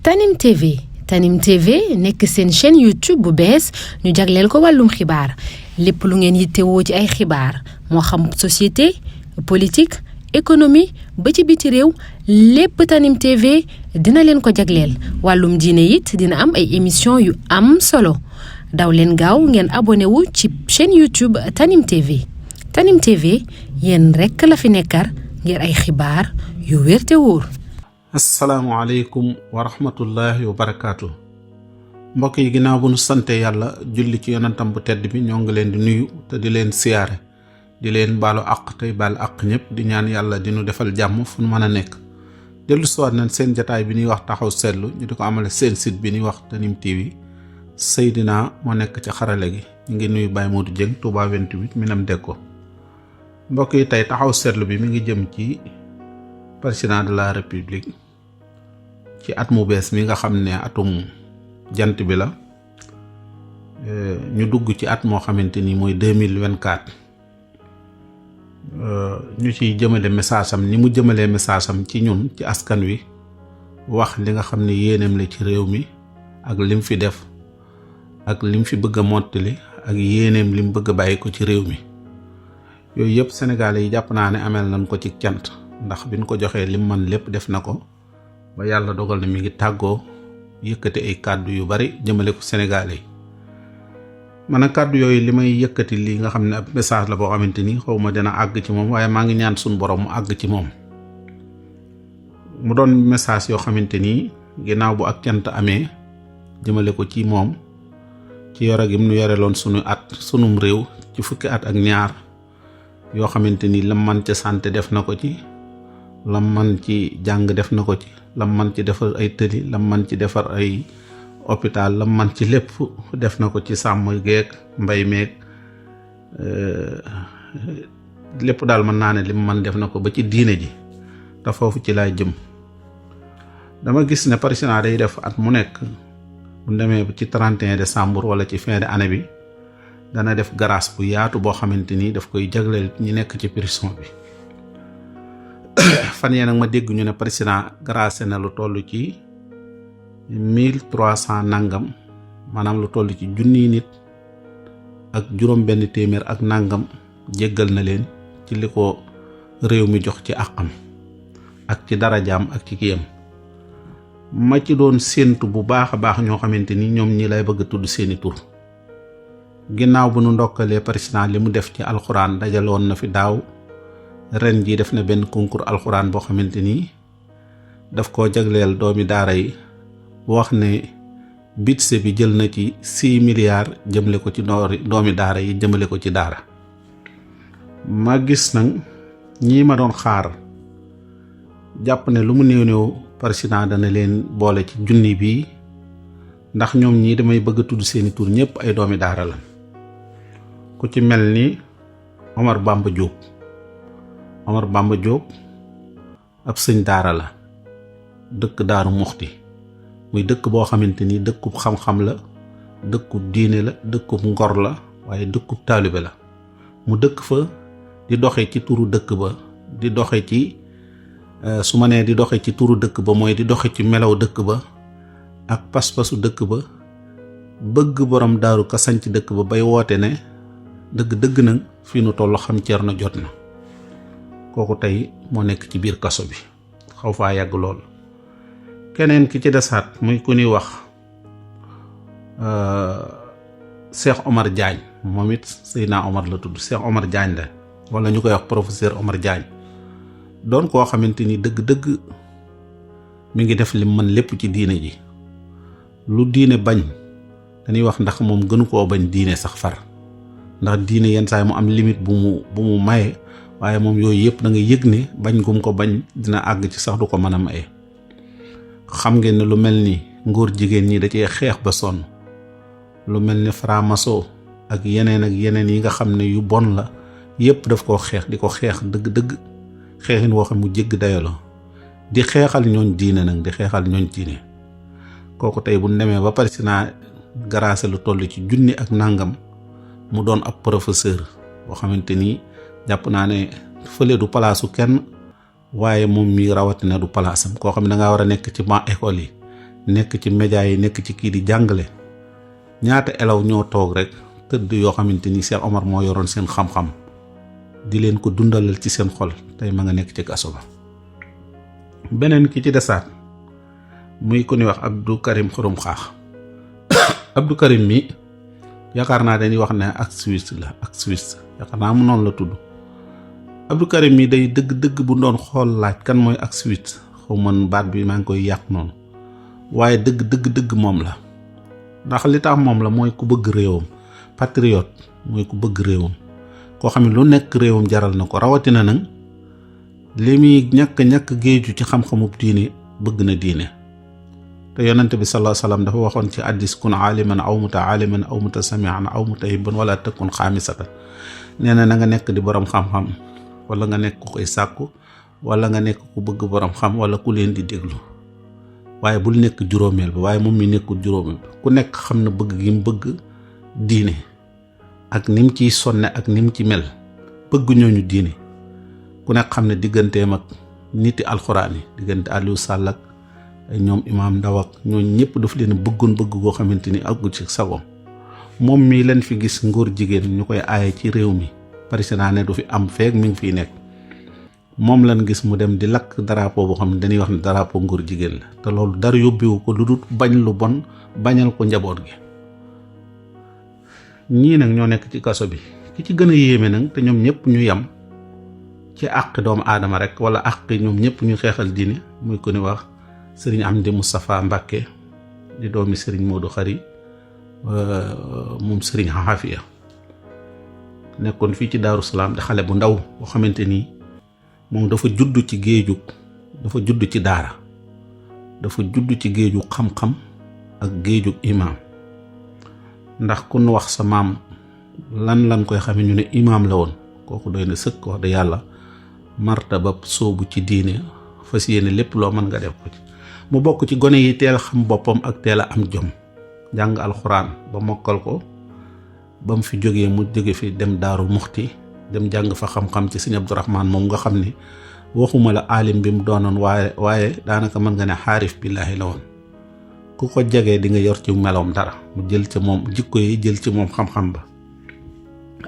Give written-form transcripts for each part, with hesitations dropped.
Tanim TV Tanim TV nekk seen chaîne YouTube bu bees ñu jagleel ko wàllum xibaar lépp lu ngeen yittewoo ci ay xibaar moo xam société politique économie ba ci biti réew lépp Tanim TV dina leen ko jagleel wàllum diine it dina am ay émission yu am solo daw leen gaaw ngeen abonné wu ci chaîne YouTube Tanim TV Tanim TV yéen rekk la fi nekkar ngir ay xibaar yu wér te wóor. asalaamaaleykum wa rahmatullahi wa barakaatu mbokk yi ginnaaw bu nu sante yàlla julli ci yonentam bu tedd bi ñoo ngi leen di nuyu te di leen siyaare di leen baalu àq tey baal àq ñëpp di ñaan yàlla di nu defal jàmm fu nu mën a nekk dellu siwaat nañ seen jataay bi ñuy wax taxaw seetlu ñu di ko amale seen site bi ñuy wax Tanim TV Seydina moo nekk ci xarale gi ñu ngi nuyu Baye Modou Dieng Touba 28 Minam Dekko mbokk yi tey taxaw seetlu bi mi ngi jëm ci président de la république ci at mu bees mi nga xam ne atum jant bi la ñu dugg ci at moo xamante ni mooy 2024 ñu ciy jëmale message am ni mu jëmalee message am ci ñun ci askan wi wax li nga xam ne yéeneem la ci réew mi ak lim fi def ak lim fi bëgg a mottali ak yéeneem lim bëgg a bàyyi ko ci réew mi yooyu yëpp sénégalais yi jàpp naa ne ameel nañ ko ci cant ndax biñ ko joxee lim man lépp def na ko ba yàlla dogal na mi ngi tàggoo yëkkati ay kàddu yu bari jëmale ko sénégalais yi man a kàddu yooyu li may yëkkati li nga xam ne ab message la boo xamante ni xaw ma dina àgg ci moom waaye maa ngi ñaan suñu borom mu àgg ci moom mu doon message yoo xamante ni ginnaaw bu ak cant amee jëmale ko ci moom ci yore gi mu nu yore loon sunum réew ci fukki at ak ñaar yoo xamante ni lam man ca santé def na ko ci lam man ci jàng def na ko ci lam man ci defar ay tëli lam man ci defar ay hôpital lam man ci lépp def na ko ci sàmm geeg mbay meeg lépp daal mën naa ne lim man def na ko ba ci diine ji te foofu ci laay jëm dama gis ne président day def at mu nekk bu demee ci 31 décembre wala ci fin de année bi dana def grâce bu yaatu boo xamante ni daf koy jagleel ñi nekk ci prison bi fan yee nag ma dégg ñu ne président grâce na lu toll ci 1300 nangam maanaam lu toll ci junniy nit ak juróom benn téeméer ak nangam jéggal na leen ci li ko réew mi jox ci àqam ak ci darajaam ak ci kiyam ma ci doon séentu bu baax a baax ñoo xamante ni ñoom ñi lay bëgg a tudd seeni tur ginnaaw bu nu ndokkalee président li mu def ci alxuraan dajaloon na fi daaw ren jii def na benn concours alxuraan boo xamante ni daf koo jagleel doomi daara yi wax ne budget bi jël na ci 6 milliards jëmale ko ci doomi daara yi jëmale ko ci daara ma gis nag ñii ma doon xaar jàpp ne lu mu néew président dana leen boole ci junni bi ndax ñoom ñii damay bëgg a tudd seeni tur ñëpp ay doomi daara la ku ci mel ni Omar Bamba Diop ab sëñ daara la dëkk Daaru Muxti muy dëkk boo xamante ni dëkkub xam-xam la dëkkub diine la dëkkub ngor la waaye dëkkub taalibe la mu dëkk fa di doxe ci turu dëkk ba di doxe ci su ma nee di doxe ci turu dëkk ba mooy di doxe ci melaw dëkk ba ak pas-pasu dëkk ba bëgg borom daaru ka sanc dëkk ba bay woote ne dëgg nag fii nu toll xam Ceerno jot na kooku tey moo nekk ci biir kaso bi xaw faa yàgg lool keneen ki ci desaat muy ku ñuy wax Cheikh Omar Diagne moom it Seydina Omar la tudd Cheikh Omar Diagne la wala ñu koy wax professeur Omar Diagne doon koo xamante ni dëgg mi ngi def lim man lépp ci diine ji lu diine bañ dañuy wax ndax moom gënu koo bañ diine sax far ndax diine yenn saa yi mu am limite bu mu maye waaye moom yooyu yëpp da nga yëg ne bañ gum ko bañ dina àgg ci sax du ko mën a maye xam ngeen ne lu mel ni ngóor jigéen ñi da cee xeex ba sonn lu mel ni franc-maçon ak yeneen yi nga xam ne yu bon la yëpp daf koo xeex di ko xeex dëgg xeexin woo xam mu jégg dayalo di xeexal ñooñ diine nag di xeexal ñooñ diine kooku tey bu demee ba président grâce lu toll ci junni ak nangam mu doon ab professeur boo xamante ni jàpp naa ne fële du palaasu kenn waaye moom mi rawatina du palaasam koo xam ne da ngaa war a nekk ci ban école yi nekk ci média yi nekk ci kii di jàngale ñaata elaw ñoo toog rek tëdd yoo xamante ni Cheikh Omar moo yoroon seen xam-xam di leen ko dundalal ci seen xol tey ma nga nekk ci kaso ba. beneen ki ci desaat muy ku ñuy wax Abdou Karim Xurum Xaax Abdou Karim mi yaakaar naa dañuy wax ne ak Suisse la ak Suisse yaakaar naa mu noonu la tudd. Abdou Karim mi day dëgg-dëgg bu doon xool laaj kan mooy ak Suisse xaw man baat bi maa ngi koy yàq noonu waaye dëgg moom la. ndax li tax moom la mooy ku bëgg réewam patriote mooy ku bëgg réewam koo xam ne lu nekk réewam jaral na ko rawatina nag li muy ñàkk géeju ci xam-xamub diine bëgg na diine te yonent bi sallallahu alayhi wasallam dafa waxoon ci hadiis kun aaliman aw mutaaliman aw mutasami'an aw mutahibban wala takun xaamisatan nee na nga nekk di borom xam-xam wala nga nekk ku koy sàkku wala nga nekk ku bëgg borom xam wala ku leen di déglu waaye bul nekk juróomeel bi waaye moom mi nekkul juróomeel bi ku nekk xam na bëgg gi mu bëgg diine ak ni mu ciy sonne ak ni mu ci mel bëgg ñooñu diine ku nekk xam ne digganteem ak niti alxuraan yi diggante Aliou Sall ak ay ñoom Imaam Ndaw ak ñooñu ñëpp daf leen bëggoon bëgg goo xamante ni àggul ci sagoom moom mii leen fi gis ngóor jigéen ñu koy aaye ci réew mi président ne du fi am feek mi ngi fiy nekk moom lan gis mu dem di lakk drapeau boo xam ne dañuy wax ne drapeau ngóor jigéen la te loolu dara yóbbiwu ko lu dul bañ lu bon bañal ko njaboot gi. ñii nag ñoo nekk ci kaso bi ki ci gën a yéeme nag te ñoom ñëpp ñu yem ci àq doomu aadama rek wala àq ñoom ñëpp ñu xeexal diine muy ko ni wax sëriñ Amdi Moustapha Mbàkke di doomi sëriñ Modou Khari moom sëriñ Xaafiya nekkoon fii ci Daaru Salaam di xale bu ndaw boo xamante ni moom dafa judd ci géejug dafa judd ci daara dafa judd ci géejug xam-xam ak géejug imaam ndax ku nu wax sa maam lan koy xame ñu ne imaam la woon kooku doy na sëkk wax de yàlla martaba soobu ci diine fas yéene lépp loo mën nga def ko ci mu bokk ci gone yi teel xam boppam ak teel a am jom jàng alxuraan ba mokkal ko ba mu fi jógee mu jóge fi dem Daaru Muxti dem jàng fa xam-xam ci sëñ Abdourahman moom nga xam ni waxuma la aalim bi mu doonoon waaye daanaka mën nga ne xaarif billaahi la woon ku ko jegee di nga yor ci meloom dara mu jël ci moom jikko yi jël ci moom xam-xam ba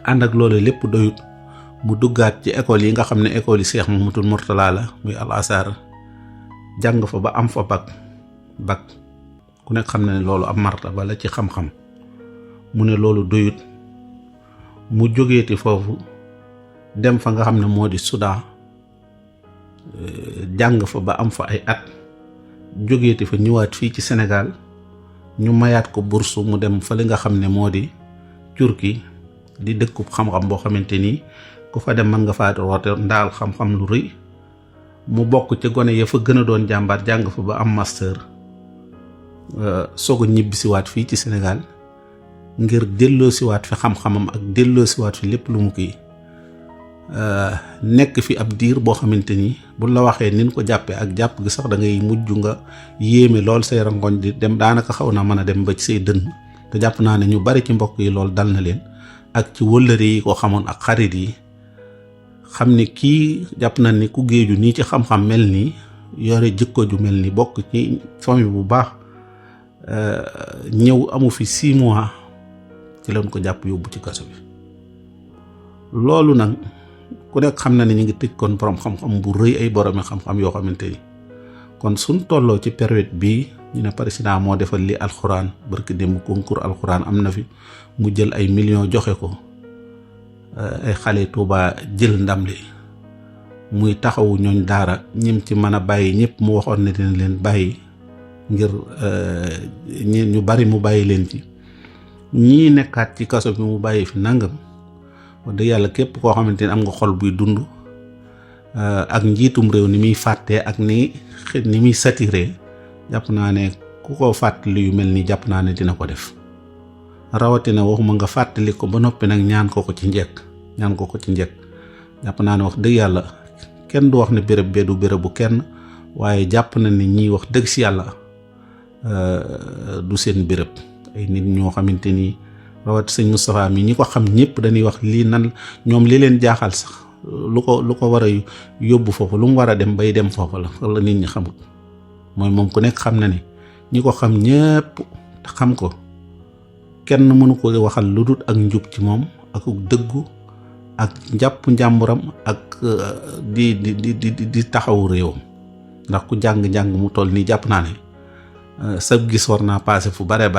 ànd ak loolu lépp doyut mu duggaat ci école yi nga xam ne école yi Cheikh Mouhamadoul Mourtala la muy Al Azhar jàng fa ba am fa bac ku nekk xam ne loolu am martaba la ci xam-xam mu ne loolu doyut mu jógeeti foofu dem fa nga xam ne moo di Soudan jàng fa ba am fa ay at jógeeti fa ñëwaat fii ci Sénégal ñu mayaat ko bourse mu dem fa li nga xam ne moo di Turquie di dëkkub xam-xam boo xamante ni ku fa dem mën nga faa roote ndaal xam-xam lu rëy mu bokk ci gone ya fa gën a doon jàmbaar jàng fa ba am master soog a ñibbisiwaat fii ci Sénégal ngir delloosiwaat fi xam-xamam ak delloosiwaat fi lépp lu mu kii nekk fi ab diir boo xamante ni bu la waxee nin ko jàppee ak jàpp gi sax da ngay mujj nga yéeme lool say rangoñ di dem daanaka xaw naa mën a dem ba ci say dënn te jàpp naa ne ñu bari ci mbokk yi lool dal na leen ak ci wëllëre yi ko xamoon ak xarit yi xam ni kii jàpp na ni ku géeju nii ci xam-xam mel nii yore jikko ju mel ni bokk ci famille bu baax ñëw amu fi 6 mois ci lañ ko jàpp yóbbu ci kaso bi loolu nag ku nekk xam na ne ñu ngi tëj kon borom xam-xam bu rëy ay boromi xam-xam yoo xamante ni kon suñ tolloo ci période bii ñu ne président moo defal li alxuraan barki démb concours alxuraan am na fi mu jël ay millions joxe ko ay xale Tuuba jël ndam li muy taxawu ñooñ daara ñim ci mën a bàyyi ñëpp mu waxoon ne dina leen bàyyi ngir ñu bari mu bàyyi leen ci ñii nekkaat ci kaso bi mu bàyyi fi nangam wax dëgg yàlla képp koo xamante ni am nga xol buy dund ak njiitum réew ni muy fàttee ak ni muy satiré jàpp naa ne ku ko fàttali yu mel ni jàpp naa ne dina ko def rawatina waxuma nga fàttali ko ba noppi nag ñaan ko ci njëkk jàpp naa ne wax dëgg yàlla kenn du wax ne béréb bee du bérébu kenn waaye jàpp na ni ñiy wax dëgg si yàlla du seen béréb ay nit ñoo xamante ni rawat sëñ Moustapha mi ñi ko xam ñëpp dañuy wax lii nan ñoom li leen jaaxal sax lu ko war a yóbbu foofu lu mu war a dem bay dem foofu la nit ñi xamul mooy moom ku nekk xam na ni ñi ko xam ñépp xam ko kenn mënu ko waxal lu dul ak njub ci moom ak dëggu ak njàpp njàmburam ak di taxawu réewam ndax ku jàng mu toll nii jàpp naa ne sab gis war naa passé fu bare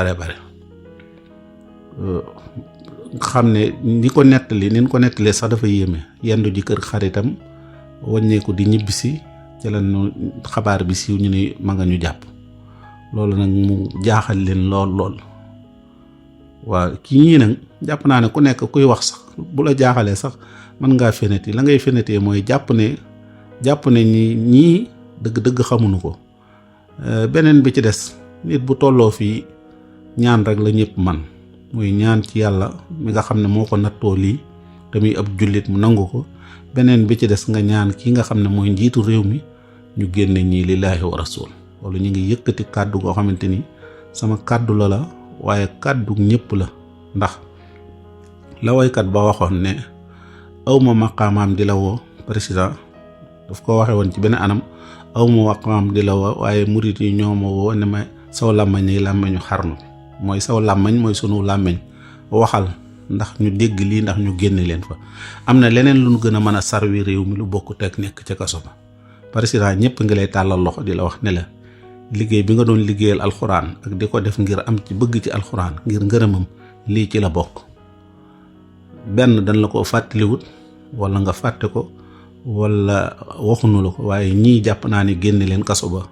xam ne ni ko nettalee sax dafa yéeme yendu ji kër xaritam wàññeeku di ñibbisi ci la xabaar bi siiw ñu ne ma nga ñu jàpp loolu nag mu jaaxal leen lool waaw kii ñii nag jàpp naa ne ku nekk kuy wax sax bu la jaaxalee sax mën ngaa feneti la ngay fenetee mooy jàpp ne ñii dëgg xamuñu ko. beneen bi ci des nit bu tolloo fii ñaan rek la ñëpp man muy ñaan ci yàlla mi nga xam ne moo ko nattoo lii te muy ab jullit mu nangu ko. beneen bi ci des nga ñaan ki nga xam ne mooy njiitu réew mi ñu génne ñii lillaahi wa rasul loolu ñu ngi yëkkati kàddu goo xamante ni sama kàddu la waaye kàddu ñëpp la ndax la woykat ba waxoon ne awma maqaamaam di la woo président daf ko waxe woon ci benn anam awma maqaamaam di la woo waaye murit yi ñoo ma woo ne ma saw làmmañ yi làmmañu xarnu mooy saw làmmañ mooy sunu làmmañ waxal ndax ñu dégg lii ndax ñu génne leen fa am na leneen lu ñu gën a mën a sarwi réew mi lu bokk teg nekk ca kaso ba président ñëpp ngi lay tàllal loxo di la wax ne la liggéey bi nga doon liggéeyal alxuraan ak di ko def ngir am ci bëgg ci alxuraan ngir ngërëmam lii ci la bokk benn dañ la ko fàttaliwut wala nga fàtte ko wala waxunu la ko waaye ñii jàpp naa ne génne leen kaso ba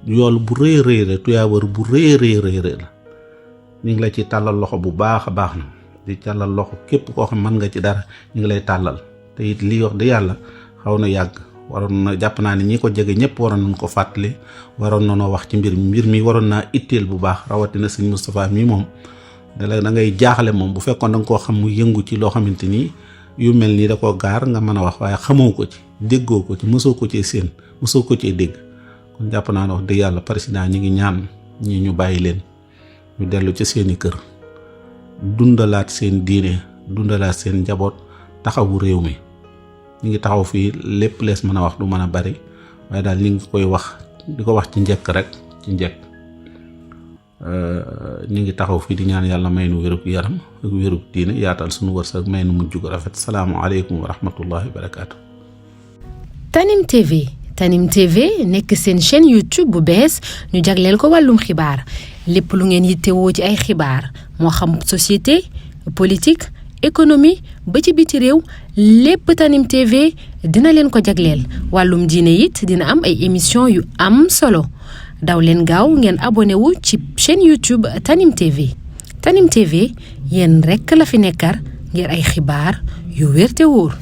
yool bu rëy la tuyaabar bu rëy la ñu ngi la ci tàllal loxo bu baax a baax na di tàllal loxo képp koo xam mën nga ci dara ñu ngi lay tàllal te it lii wax di yàlla xaw na yàgg waroon na jàpp naa ne ñi ko jege ñëpp waroon nañ ko fàttali waroon na noo wax ci mbir mi waroon naa itteel bu baax rawatina sëñ Moustapha mi moom da ngay jaaxale moom bu fekkoon da nga koo xam mu yëngu ci loo xamante ni yu mel nii da koo gaar nga mën a wax waaye xamoo ko ci déggoo ko ci mosoo ko cee séen mosoo ko cee dégg kon jàpp naa ne wax dëgg yàlla président ñi ngi ñaan ñi ñu bàyyi leen ñu dellu ci seeni kër dundalaat seen diine dundalaat seen njaboot taxawu réew mi ñu ngi taxaw fii lépp lees mën a wax du mën a bari waaye daal li ngi koy wax di ko wax ci njëkk rek ci njëkk ñu ngi taxaw fii di ñaan yàlla may nu wérug yaram ak wérug diine yaatal sunu wërsëg may nu mujj gu rafet salaamualeykum wa rahmatullahi wa barakaatu. Tanim TV nekk seen chaîne YouTube bu bees ñu jagleel ko wàllum xibaar lépp lu ngeen yittewoo ci ay xibaar moo xam société politique économie ba ci biti réew lépp Tanim TV dina leen ko jagleel wàllum diine it dina am ay émission yu am solo daw leen gaaw ngeen abonné wu ci chaîne YouTube Tanim TV Tanim TV yéen rekk la fi nekkar ngir ay xibaar yu wér te wóor